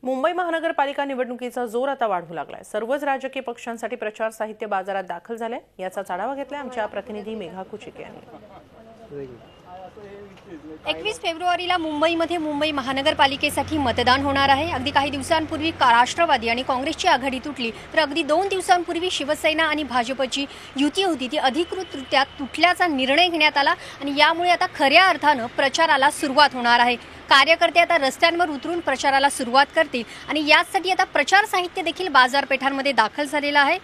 मुंबई महानगरपालिका निवडणुकीचा जोर आता वाढू लागलाय। सर्वच राजकीय पक्षांसाठी प्रचार साहित्य बाजारात दाखल झाले। याचा आढावा घेतलाय आमच्या प्रतिनिधी मेघा कुचिके यांनी। 21 फेब्रुवारीला मुंबईमध्ये मुंबई महानगरपालिकेसाठी मतदान होणार आहे। अगदी काही दिवसांपूर्वी राष्ट्रवादी आणि काँग्रेसची आघाडी तुटली, तर अगदी 2 दिवसांपूर्वी शिवसेना आणि भाजपची युती होती, ती अधिकृतरित्या तुटल्याचा निर्णय घेण्यात आला आणि यामुळे आता खऱ्या अर्थानं प्रचाराला सुरुवात होणार आहे। कार्यकर्ते आता रस्त्यांवर उतरून प्रचाराला सुरुवात करतील आणि यासाठी आता प्रचार साहित्य देखील बाजारपेठांमध्ये दाखल झालेलं आहे।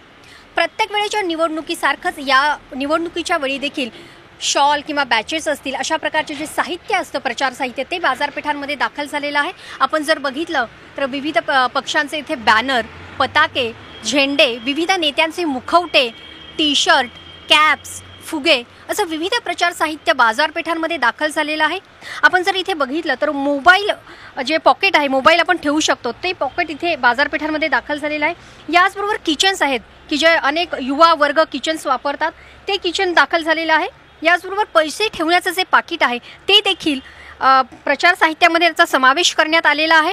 प्रत्येक वेळेच्या निवडणुकीसारखंच या निवडणुकीच्या वेळी देखील शॉल किंवा बॅचेस असतील, अशा प्रकारचे जे साहित्य असतं प्रचार साहित्य, ते बाजारपेठांमध्ये दाखल झालेलं आहे। आपण जर बघितलं तर विविध पक्षांचे इथे बॅनर, पताके, झेंडे, विविध नेत्यांचे मुखवटे, टी शर्ट, कॅप्स, फुगे असं विविध प्रचार साहित्य बाजारपेठांमध्ये दाखल झालेलं आहे। आपण जर इथे बघितलं तर मोबाईल जे पॉकेट आहे, मोबाईल आपण ठेवू शकतो, ते पॉकेट इथे बाजारपेठांमध्ये दाखल झालेलं आहे। याचबरोबर किचन्स आहेत की जे अनेक युवा वर्ग किचन्स वापरतात, ते किचन दाखल झालेलं आहे। याचबरोबर पैसे ठेवण्याचं जे पाकिट आहे ते देखील प्रचार साहित्यामध्ये याचा समावेश करण्यात आलेला आहे।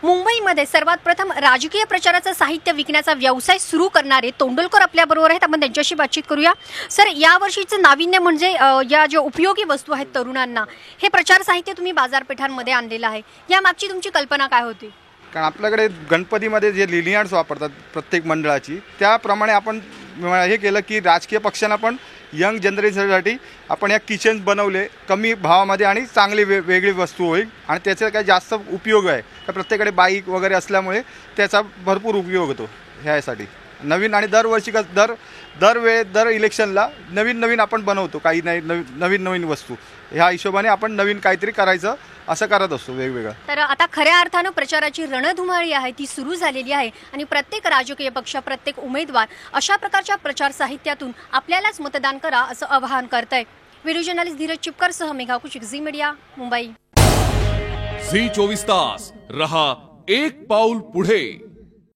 मुंबईमध्ये सर्वात प्रथम राजकीय प्रचाराचं साहित्य विकण्याचा व्यवसाय सुरू करणारे तोंडलकर आपल्याबरोबर आहेत। आपण त्यांच्याशी बातचीत करूया। सर, यावर्षीचं नाविन्य म्हणजे या ज्या उपयोगी वस्तू आहेत तरुणांना, हे प्रचार साहित्य तुम्ही बाजारपेठांमध्ये आणलेलं आहे, यामागची तुमची कल्पना काय होती? कारण आपल्याकडे गणपतीमध्ये जे लिनियार्ड्स वापरतात प्रत्येक मंडळाची, त्याप्रमाणे आपण हे केलं की राजकीय पक्षांना पण यंग जनरेशनसाठी आपण या किचन्स बनवले कमी भावामध्ये आणि चांगली वेगळी वस्तू होईल आणि त्याचा काही जास्त उपयोग आहे तर प्रत्येकाकडे बाईक वगैरे असल्यामुळे त्याचा भरपूर उपयोग होतो ह्यासाठी। नवीन आणि दरवर्षी दर इलेक्शनला नवीन आपण बनवतो काही नवीन वस्तू, ह्या हिशोबाने आपण नवीन काहीतरी करायचं असं करत असतो वेगवेगळं। तर आता खऱ्या अर्थानं प्रचाराची रणधुमाळी आहे ती सुरू झालेली आहे आणि प्रत्येक राजकीय पक्ष, प्रत्येक उमेदवार अशा प्रकारच्या प्रचार साहित्यातून आपल्यालाच मतदान करा असं आवाहन करताय। व्हिडिओ जर्नलिस्ट धीरज चिपकर सह मेघा कुचिक, झी मीडिया, मुंबई। झी 24 तास रहा एक पाऊल पुढे।